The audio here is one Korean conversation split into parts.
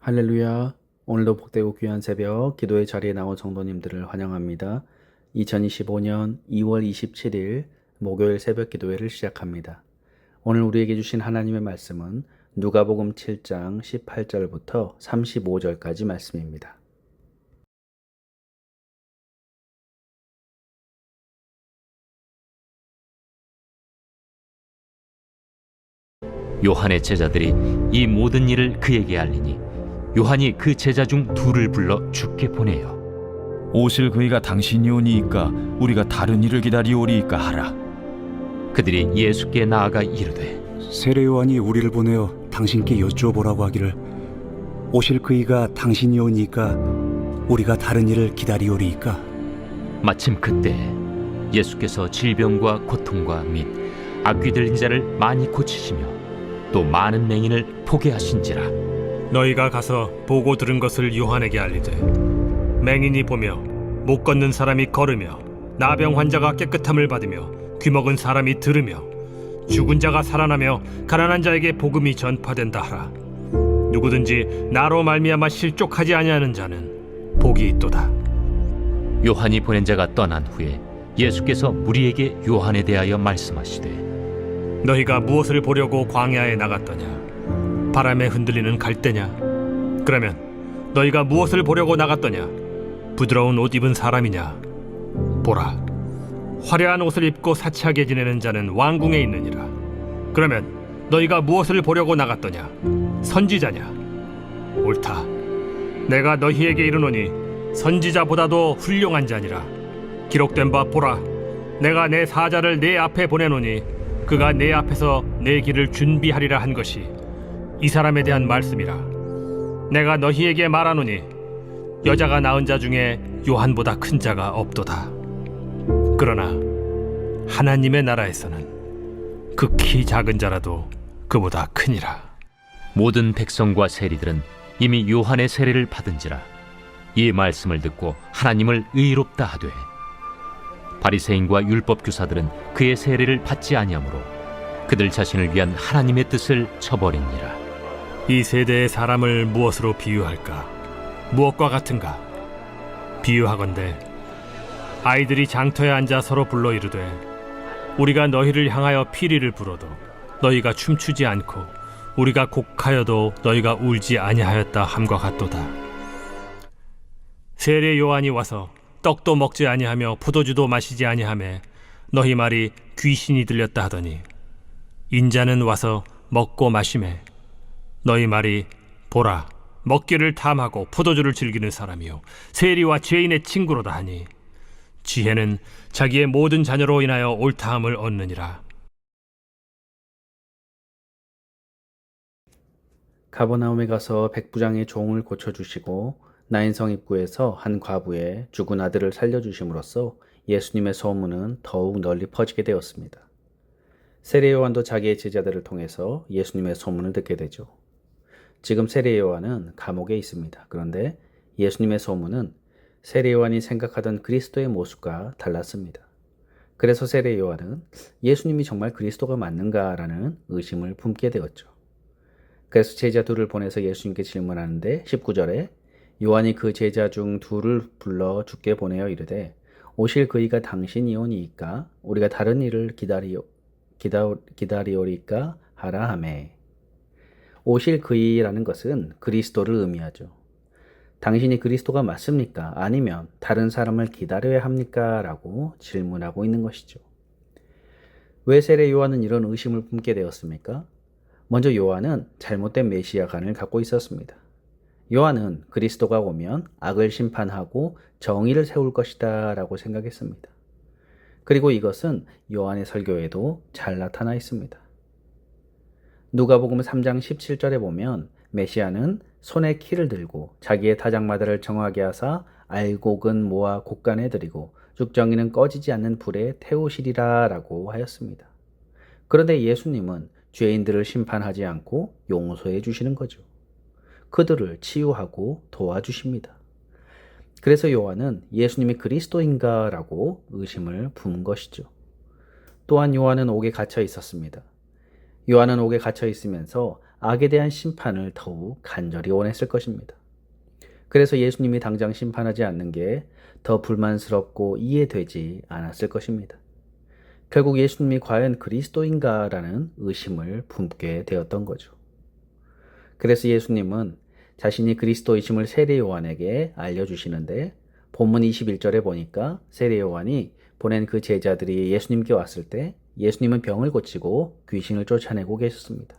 할렐루야. 오늘도 복되고 귀한 새벽 기도의 자리에 나온 성도님들을 환영합니다. 2025년 2월 27일 목요일 새벽 기도회를 시작합니다. 오늘 우리에게 주신 하나님의 말씀은 누가복음 7장 18절부터 35절까지 말씀입니다. 요한의 제자들이 이 모든 일을 그에게 알리니 요한이 그 제자 중 둘을 불러 주께 보내요. 오실 그이가 당신이 오니이까 우리가 다른 일을 기다리오리이까 하라. 그들이 예수께 나아가 이르되 세례 요한이 우리를 보내어 당신께 여쭈어보라고 하기를 오실 그이가 당신이 오니까 우리가 다른 일을 기다리오리이까. 마침 그때 예수께서 질병과 고통과 및 악귀 들린 자를 많이 고치시며 또 많은 맹인을 보게 하신지라. 너희가 가서 보고 들은 것을 요한에게 알리되 맹인이 보며 못 걷는 사람이 걸으며 나병 환자가 깨끗함을 받으며 귀먹은 사람이 들으며 죽은 자가 살아나며 가난한 자에게 복음이 전파된다 하라. 누구든지 나로 말미암아 실족하지 아니하는 자는 복이 있도다. 요한이 보낸 자가 떠난 후에 예수께서 무리에게 요한에 대하여 말씀하시되 너희가 무엇을 보려고 광야에 나갔더냐? 바람에 흔들리는 갈대냐? 그러면 너희가 무엇을 보려고 나갔더냐? 부드러운 옷 입은 사람이냐? 보라, 화려한 옷을 입고 사치하게 지내는 자는 왕궁에 있느니라. 그러면 너희가 무엇을 보려고 나갔더냐? 선지자냐? 옳다. 내가 너희에게 이르노니 선지자보다도 훌륭한 자니라. 기록된 바 보라, 내가 내 사자를 내 앞에 보내노니 그가 내 앞에서 내 길을 준비하리라 한 것이 이 사람에 대한 말씀이라. 내가 너희에게 말하노니 여자가 낳은 자 중에 요한보다 큰 자가 없도다. 그러나 하나님의 나라에서는 극히 작은 자라도 그보다 크니라. 모든 백성과 세리들은 이미 요한의 세례를 받은지라. 이 말씀을 듣고 하나님을 의롭다 하되 바리새인과 율법 교사들은 그의 세례를 받지 아니하므로 그들 자신을 위한 하나님의 뜻을 저버리니라. 이 세대의 사람을 무엇으로 비유할까? 무엇과 같은가? 비유하건대 아이들이 장터에 앉아 서로 불러 이르되 우리가 너희를 향하여 피리를 불어도 너희가 춤추지 않고 우리가 곡하여도 너희가 울지 아니하였다 함과 같도다. 세례 요한이 와서 떡도 먹지 아니하며 포도주도 마시지 아니하매 너희 말이 귀신이 들렸다 하더니 인자는 와서 먹고 마시매 너희 말이 보라, 먹기를 탐하고 포도주를 즐기는 사람이요 세리와 죄인의 친구로다 하니 지혜는 자기의 모든 자녀로 인하여 옳다함을 얻느니라. 가버나움에 가서 백부장의 종을 고쳐주시고 나인성 입구에서 한 과부의 죽은 아들을 살려주심으로써 예수님의 소문은 더욱 널리 퍼지게 되었습니다. 세례 요한도 자기의 제자들을 통해서 예수님의 소문을 듣게 되죠. 지금 세례 요한은 감옥에 있습니다. 그런데 예수님의 소문은 세례 요한이 생각하던 그리스도의 모습과 달랐습니다. 그래서 세례 요한은 예수님이 정말 그리스도가 맞는가라는 의심을 품게 되었죠. 그래서 제자 둘을 보내서 예수님께 질문하는데 19절에 요한이 그 제자 중 둘을 불러 주께 보내어 이르되 오실 그이가 당신이오니이까 우리가 다른 일을 기다리오리까 하라 하매. 오실 그이라는 것은 그리스도를 의미하죠. 당신이 그리스도가 맞습니까? 아니면 다른 사람을 기다려야 합니까? 라고 질문하고 있는 것이죠. 왜 세례 요한은 이런 의심을 품게 되었습니까? 먼저 요한은 잘못된 메시아관을 갖고 있었습니다. 요한은 그리스도가 오면 악을 심판하고 정의를 세울 것이다 라고 생각했습니다. 그리고 이것은 요한의 설교에도 잘 나타나 있습니다. 누가복음 3장 17절에 보면 메시아는 손에 키를 들고 자기의 타작마다를 정하게 하사 알곡은 모아 곡간에 들이고 죽정이는 꺼지지 않는 불에 태우시리라 라고 하였습니다. 그런데 예수님은 죄인들을 심판하지 않고 용서해 주시는 거죠. 그들을 치유하고 도와주십니다. 그래서 요한은 예수님이 그리스도인가 라고 의심을 품은 것이죠. 또한 요한은 옥에 갇혀 있었습니다. 요한은 옥에 갇혀 있으면서 악에 대한 심판을 더욱 간절히 원했을 것입니다. 그래서 예수님이 당장 심판하지 않는 게 더 불만스럽고 이해되지 않았을 것입니다. 결국 예수님이 과연 그리스도인가라는 의심을 품게 되었던 거죠. 그래서 예수님은 자신이 그리스도이심을 세례 요한에게 알려주시는데 본문 21절에 보니까 세례 요한이 보낸 그 제자들이 예수님께 왔을 때 예수님은 병을 고치고 귀신을 쫓아내고 계셨습니다.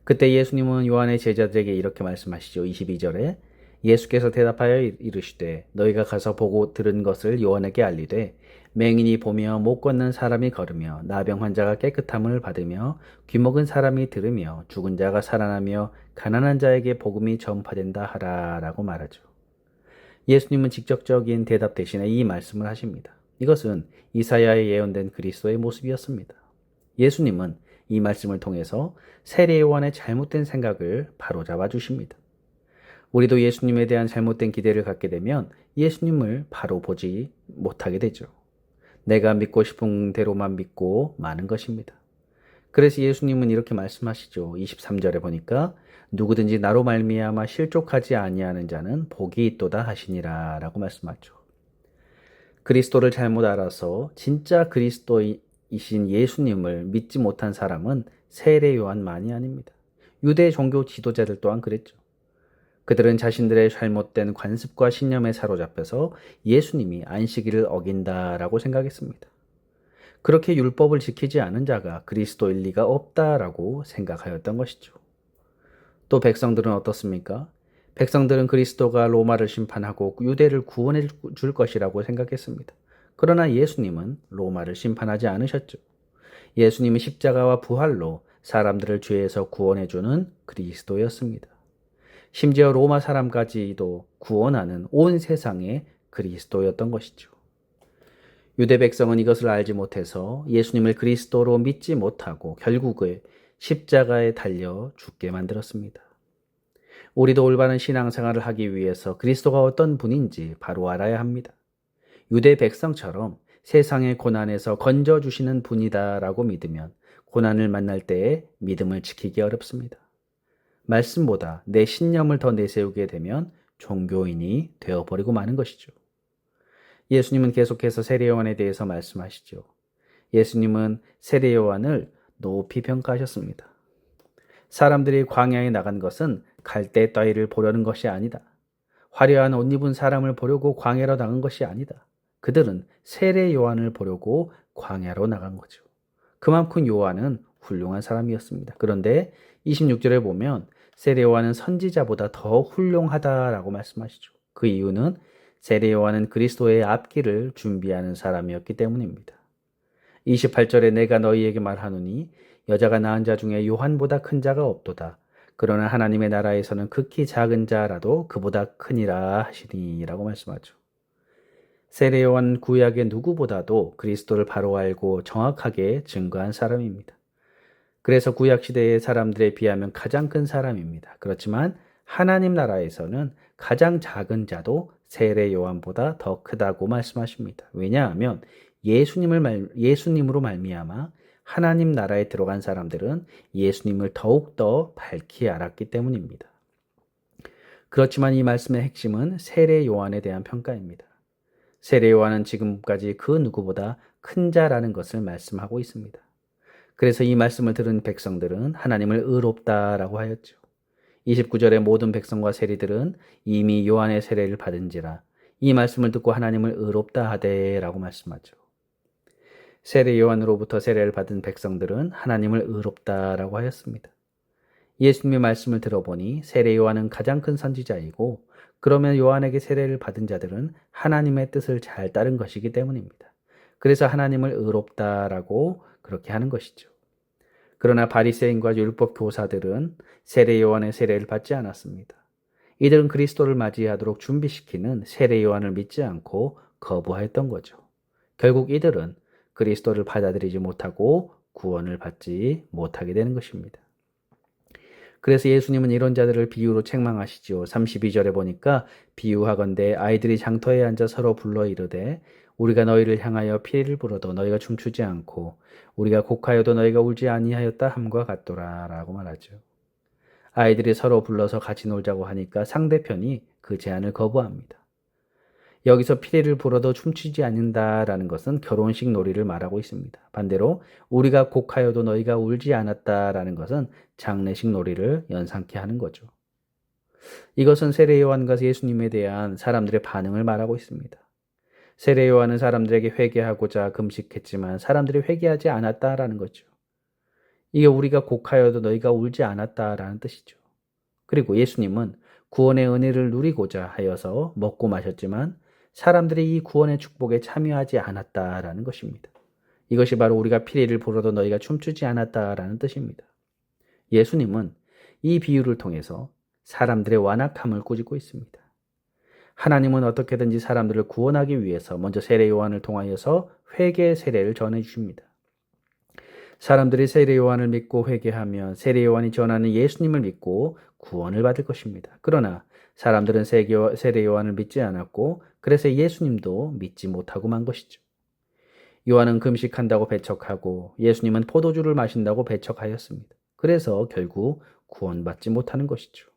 그때 예수님은 요한의 제자들에게 이렇게 말씀하시죠. 22절에 예수께서 대답하여 이르시되 너희가 가서 보고 들은 것을 요한에게 알리되 맹인이 보며 못 걷는 사람이 걸으며 나병 환자가 깨끗함을 받으며 귀먹은 사람이 들으며 죽은 자가 살아나며 가난한 자에게 복음이 전파된다 하라 라고 말하죠. 예수님은 직접적인 대답 대신에 이 말씀을 하십니다. 이것은 이사야에 예언된 그리스도의 모습이었습니다. 예수님은 이 말씀을 통해서 세례 요한의 잘못된 생각을 바로잡아 주십니다. 우리도 예수님에 대한 잘못된 기대를 갖게 되면 예수님을 바로 보지 못하게 되죠. 내가 믿고 싶은 대로만 믿고 마는 것입니다. 그래서 예수님은 이렇게 말씀하시죠. 23절에 보니까 누구든지 나로 말미암아 실족하지 아니하는 자는 복이 있도다 하시니라 라고 말씀하죠. 그리스도를 잘못 알아서 진짜 그리스도이신 예수님을 믿지 못한 사람은 세례 요한만이 아닙니다. 유대 종교 지도자들 또한 그랬죠. 그들은 자신들의 잘못된 관습과 신념에 사로잡혀서 예수님이 안식일을 어긴다라고 생각했습니다. 그렇게 율법을 지키지 않은 자가 그리스도일 리가 없다라고 생각하였던 것이죠. 또 백성들은 어떻습니까? 백성들은 그리스도가 로마를 심판하고 유대를 구원해 줄 것이라고 생각했습니다. 그러나 예수님은 로마를 심판하지 않으셨죠. 예수님은 십자가와 부활로 사람들을 죄에서 구원해 주는 그리스도였습니다. 심지어 로마 사람까지도 구원하는 온 세상의 그리스도였던 것이죠. 유대 백성은 이것을 알지 못해서 예수님을 그리스도로 믿지 못하고 결국에 십자가에 달려 죽게 만들었습니다. 우리도 올바른 신앙생활을 하기 위해서 그리스도가 어떤 분인지 바로 알아야 합니다. 유대 백성처럼 세상의 고난에서 건져주시는 분이다라고 믿으면 고난을 만날 때에 믿음을 지키기 어렵습니다. 말씀보다 내 신념을 더 내세우게 되면 종교인이 되어버리고 마는 것이죠. 예수님은 계속해서 세례 요한에 대해서 말씀하시죠. 예수님은 세례 요한을 높이 평가하셨습니다. 사람들이 광야에 나간 것은 갈대 따위를 보려는 것이 아니다. 화려한 옷 입은 사람을 보려고 광야로 나간 것이 아니다. 그들은 세례 요한을 보려고 광야로 나간 거죠. 그만큼 요한은 훌륭한 사람이었습니다. 그런데 26절에 보면 세례 요한은 선지자보다 더 훌륭하다라고 말씀하시죠. 그 이유는 세례 요한은 그리스도의 앞길을 준비하는 사람이었기 때문입니다. 28절에 내가 너희에게 말하노니 여자가 낳은 자 중에 요한보다 큰 자가 없도다. 그러나 하나님의 나라에서는 극히 작은 자라도 그보다 크니라 하시니라고 말씀하죠. 세례 요한 구약의 누구보다도 그리스도를 바로 알고 정확하게 증거한 사람입니다. 그래서 구약 시대의 사람들에 비하면 가장 큰 사람입니다. 그렇지만 하나님 나라에서는 가장 작은 자도 세례 요한보다 더 크다고 말씀하십니다. 왜냐하면 예수님으로 말미암아 하나님 나라에 들어간 사람들은 예수님을 더욱더 밝히 알았기 때문입니다. 그렇지만 이 말씀의 핵심은 세례 요한에 대한 평가입니다. 세례 요한은 지금까지 그 누구보다 큰 자라는 것을 말씀하고 있습니다. 그래서 이 말씀을 들은 백성들은 하나님을 의롭다라고 하였죠. 29절에 모든 백성과 세리들은 이미 요한의 세례를 받은지라 이 말씀을 듣고 하나님을 의롭다 하되라고 말씀하죠. 세례 요한으로부터 세례를 받은 백성들은 하나님을 의롭다라고 하였습니다. 예수님의 말씀을 들어보니 세례 요한은 가장 큰 선지자이고 그러면 요한에게 세례를 받은 자들은 하나님의 뜻을 잘 따른 것이기 때문입니다. 그래서 하나님을 의롭다라고 그렇게 하는 것이죠. 그러나 바리새인과 율법 교사들은 세례 요한의 세례를 받지 않았습니다. 이들은 그리스도를 맞이하도록 준비시키는 세례 요한을 믿지 않고 거부하였던 거죠. 결국 이들은 그리스도를 받아들이지 못하고 구원을 받지 못하게 되는 것입니다. 그래서 예수님은 이런 자들을 비유로 책망하시죠. 32절에 보니까 비유하건대 아이들이 장터에 앉아 서로 불러 이르되 우리가 너희를 향하여 피를 불어도 너희가 춤추지 않고 우리가 곡하여도 너희가 울지 아니하였다 함과 같도라 라고 말하죠. 아이들이 서로 불러서 같이 놀자고 하니까 상대편이 그 제안을 거부합니다. 여기서 피리를 불어도 춤추지 않는다라는 것은 결혼식 놀이를 말하고 있습니다. 반대로 우리가 곡하여도 너희가 울지 않았다라는 것은 장례식 놀이를 연상케 하는 거죠. 이것은 세례 요한과 예수님에 대한 사람들의 반응을 말하고 있습니다. 세례 요한은 사람들에게 회개하고자 금식했지만 사람들이 회개하지 않았다라는 거죠. 이게 우리가 곡하여도 너희가 울지 않았다라는 뜻이죠. 그리고 예수님은 구원의 은혜를 누리고자 하여서 먹고 마셨지만 사람들이 이 구원의 축복에 참여하지 않았다라는 것입니다. 이것이 바로 우리가 피리를 불어도 너희가 춤추지 않았다라는 뜻입니다. 예수님은 이 비유를 통해서 사람들의 완악함을 꾸짖고 있습니다. 하나님은 어떻게든지 사람들을 구원하기 위해서 먼저 세례 요한을 통하여서 회개 세례를 전해 주십니다. 사람들이 세례 요한을 믿고 회개하면 세례 요한이 전하는 예수님을 믿고 구원을 받을 것입니다. 그러나 사람들은 세례 요한을 믿지 않았고 그래서 예수님도 믿지 못하고 만 것이죠. 요한은 금식한다고 배척하고 예수님은 포도주를 마신다고 배척하였습니다. 그래서 결국 구원받지 못하는 것이죠.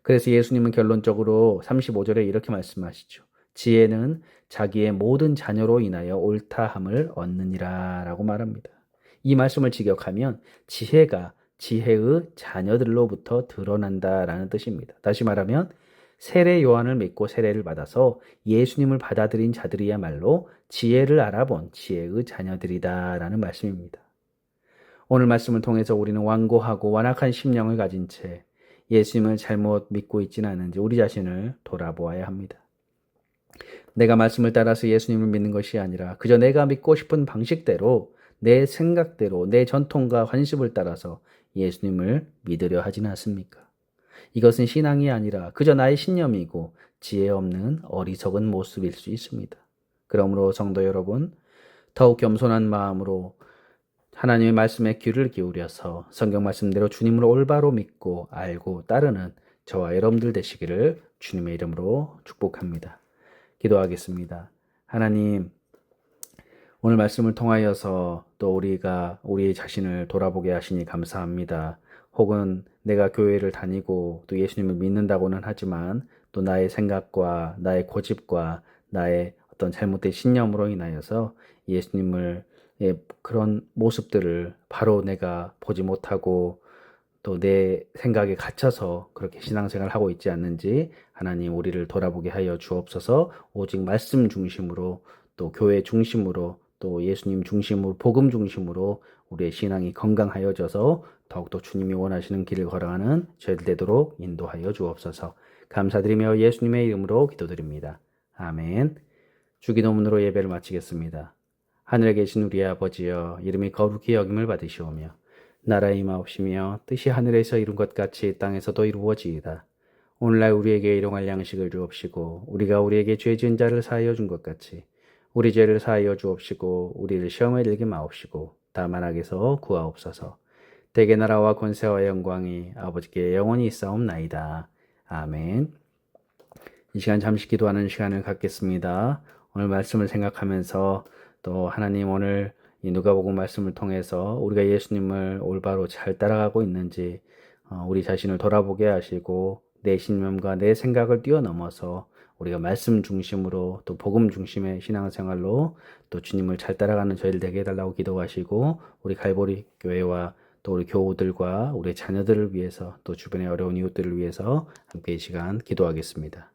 그래서 예수님은 결론적으로 35절에 이렇게 말씀하시죠. 지혜는 자기의 모든 자녀로 인하여 옳다함을 얻느니라 라고 말합니다. 이 말씀을 직역하면 지혜가 지혜의 자녀들로부터 드러난다라는 뜻입니다. 다시 말하면 세례 요한을 믿고 세례를 받아서 예수님을 받아들인 자들이야말로 지혜를 알아본 지혜의 자녀들이다라는 말씀입니다. 오늘 말씀을 통해서 우리는 완고하고 완악한 심령을 가진 채 예수님을 잘못 믿고 있지는 않은지 우리 자신을 돌아보아야 합니다. 내가 말씀을 따라서 예수님을 믿는 것이 아니라 그저 내가 믿고 싶은 방식대로 내 생각대로 내 전통과 관습을 따라서 예수님을 믿으려 하지는 않습니까? 이것은 신앙이 아니라 그저 나의 신념이고 지혜 없는 어리석은 모습일 수 있습니다. 그러므로 성도 여러분, 더욱 겸손한 마음으로 하나님의 말씀에 귀를 기울여서 성경 말씀대로 주님을 올바로 믿고 알고 따르는 저와 여러분들 되시기를 주님의 이름으로 축복합니다. 기도하겠습니다. 하나님, 오늘 말씀을 통하여서 또 우리가 우리 자신을 돌아보게 하시니 감사합니다. 혹은 내가 교회를 다니고 또 예수님을 믿는다고는 하지만 또 나의 생각과 나의 고집과 나의 어떤 잘못된 신념으로 인하여서 예수님을 그런 모습들을 바로 내가 보지 못하고 또 내 생각에 갇혀서 그렇게 신앙생활을 하고 있지 않는지 하나님 우리를 돌아보게 하여 주옵소서. 오직 말씀 중심으로 또 교회 중심으로 또 예수님 중심으로 복음 중심으로 우리의 신앙이 건강하여져서 더욱더 주님이 원하시는 길을 걸어가는 저희들 되도록 인도하여 주옵소서. 감사드리며 예수님의 이름으로 기도드립니다. 아멘. 주기도문으로 예배를 마치겠습니다. 하늘에 계신 우리 아버지여, 이름이 거룩히 여김을 받으시오며 나라의 임하옵시며 뜻이 하늘에서 이룬 것 같이 땅에서도 이루어지이다. 오늘날 우리에게 일용할 양식을 주옵시고 우리가 우리에게 죄 지은 자를 사하여 준 것 같이 우리 죄를 사하여 주옵시고 우리를 시험에 들게 마옵시고 다만 악에서 구하옵소서. 대개 나라와 권세와 영광이 아버지께 영원히 있사옵나이다. 아멘. 이 시간 잠시 기도하는 시간을 갖겠습니다. 오늘 말씀을 생각하면서 또 하나님 오늘 이 누가복음 말씀을 통해서 우리가 예수님을 올바로 잘 따라가고 있는지 우리 자신을 돌아보게 하시고 내 신념과 내 생각을 뛰어넘어서 우리가 말씀 중심으로 또 복음 중심의 신앙생활로 또 주님을 잘 따라가는 저희를 되게 해달라고 기도하시고 우리 갈보리 교회와 또 우리 교우들과 우리 자녀들을 위해서 또 주변의 어려운 이웃들을 위해서 함께 이 시간 기도하겠습니다.